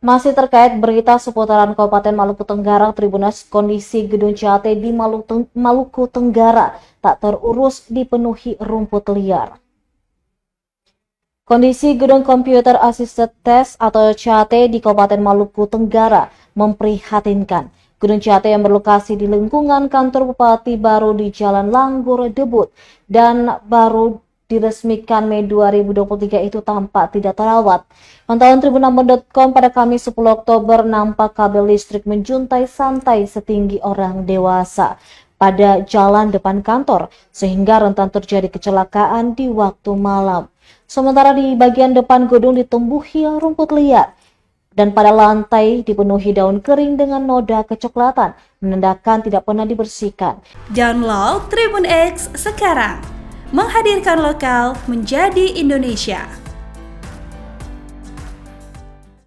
Masih terkait berita seputaran Kabupaten Maluku Tenggara, Tribunnews, kondisi gedung CAT di Maluku Tenggara tak terurus dipenuhi rumput liar. Kondisi gedung Computer Assisted Test atau CAT di Kabupaten Maluku Tenggara memprihatinkan. Gedung CAT yang berlokasi di lingkungan kantor Bupati baru di Jalan Langgur Debut dan baru diresmikan Mei 2023 itu tampak tidak terawat. Pantauan Tribun6.com pada Kamis 10 Oktober nampak kabel listrik menjuntai santai setinggi orang dewasa pada jalan depan kantor sehingga rentan terjadi kecelakaan di waktu malam. Sementara di bagian depan gedung ditumbuhi rumput liar dan pada lantai dipenuhi daun kering dengan noda kecoklatan, menandakan tidak pernah dibersihkan. Download Tribun X sekarang, menghadirkan lokal menjadi Indonesia.